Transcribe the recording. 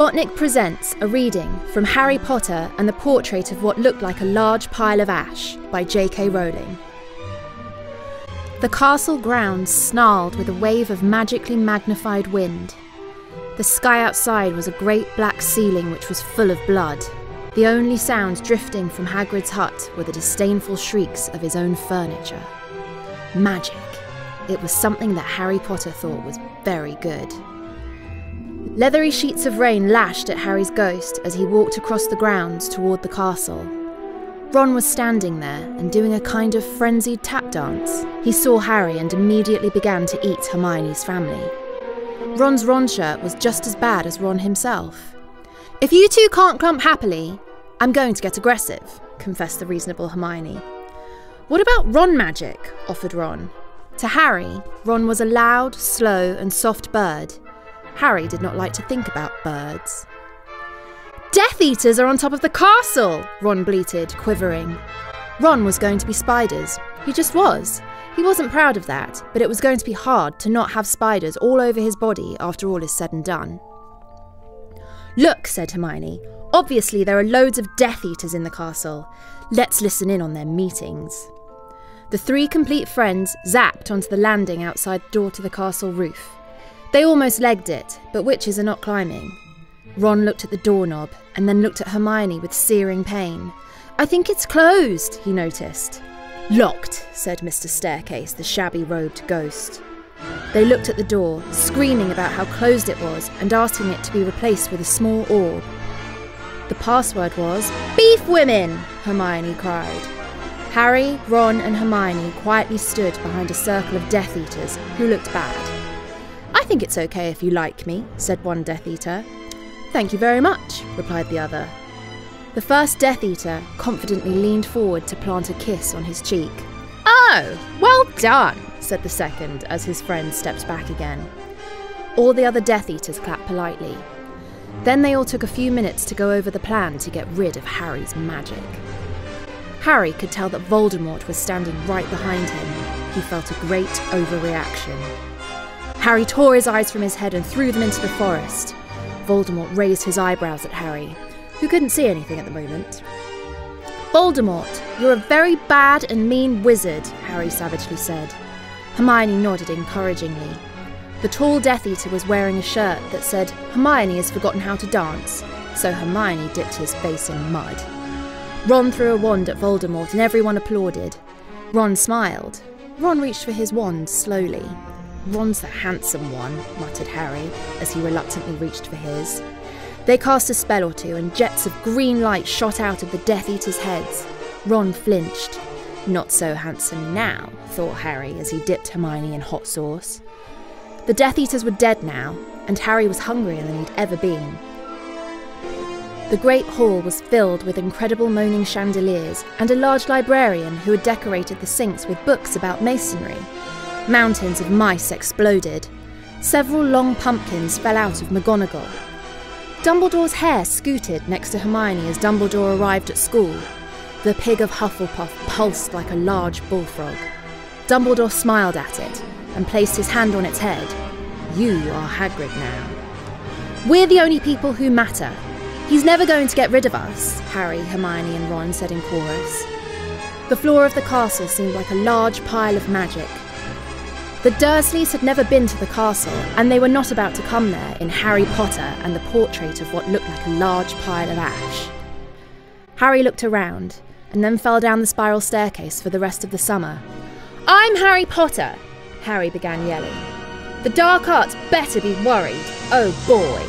Botnik presents a reading from Harry Potter and the Portrait of What Looked Like a Large Pile of Ash by J.K. Rowling. The castle grounds snarled with a wave of magically magnified wind. The sky outside was a great black ceiling which was full of blood. The only sounds drifting from Hagrid's hut were the disdainful shrieks of his own furniture. Magic. It was something that Harry Potter thought was very good. Leathery sheets of rain lashed at Harry's ghost as he walked across the grounds toward the castle. Ron was standing there and doing a kind of frenzied tap dance. He saw Harry and immediately began to eat Hermione's family. Ron's Ron shirt was just as bad as Ron himself. "If you two can't clump happily, I'm going to get aggressive," confessed the reasonable Hermione. "What about Ron magic?" offered Ron. To Harry, Ron was a loud, slow and soft bird. Harry did not like to think about birds. "Death Eaters are on top of the castle!" Ron bleated, quivering. Ron was going to be spiders. He just was. He wasn't proud of that, but it was going to be hard to not have spiders all over his body after all is said and done. "Look," said Hermione, "obviously there are loads of Death Eaters in the castle. Let's listen in on their meetings." The three complete friends zapped onto the landing outside the door to the castle roof. They almost legged it, but witches are not climbing. Ron looked at the doorknob and then looked at Hermione with searing pain. "I think it's closed," he noticed. "Locked," said Mr. Staircase, the shabby-robed ghost. They looked at the door, screaming about how closed it was and asking it to be replaced with a small orb. The password was "Beef Women!" Hermione cried. Harry, Ron and Hermione quietly stood behind a circle of Death Eaters who looked bad. "I think it's okay if you like me," said one Death Eater. "Thank you very much," replied the other. The first Death Eater confidently leaned forward to plant a kiss on his cheek. "Oh, well done," said the second as his friend stepped back again. All the other Death Eaters clapped politely. Then they all took a few minutes to go over the plan to get rid of Harry's magic. Harry could tell that Voldemort was standing right behind him. He felt a great overreaction. Harry tore his eyes from his head and threw them into the forest. Voldemort raised his eyebrows at Harry, who couldn't see anything at the moment. "Voldemort, you're a very bad and mean wizard," Harry savagely said. Hermione nodded encouragingly. The tall Death Eater was wearing a shirt that said, "Hermione has forgotten how to dance," so Hermione dipped his face in mud. Ron threw a wand at Voldemort and everyone applauded. Ron smiled. Ron reached for his wand slowly. "Ron's the handsome one," muttered Harry, as he reluctantly reached for his. They cast a spell or two, and jets of green light shot out of the Death Eaters' heads. Ron flinched. "Not so handsome now," thought Harry as he dipped Hermione in hot sauce. The Death Eaters were dead now, and Harry was hungrier than he'd ever been. The great hall was filled with incredible moaning chandeliers and a large librarian who had decorated the sinks with books about masonry. Mountains of mice exploded. Several long pumpkins fell out of McGonagall. Dumbledore's hair scooted next to Hermione as Dumbledore arrived at school. The pig of Hufflepuff pulsed like a large bullfrog. Dumbledore smiled at it and placed his hand on its head. "You are Hagrid now." "We're the only people who matter. He's never going to get rid of us," Harry, Hermione and Ron said in chorus. The floor of the castle seemed like a large pile of magic. The Dursleys had never been to the castle, and they were not about to come there in Harry Potter and the Portrait of What Looked Like a Large Pile of Ash. Harry looked around, and then fell down the spiral staircase for the rest of the summer. "I'm Harry Potter!" Harry began yelling. "The dark arts better be worried. Oh boy!"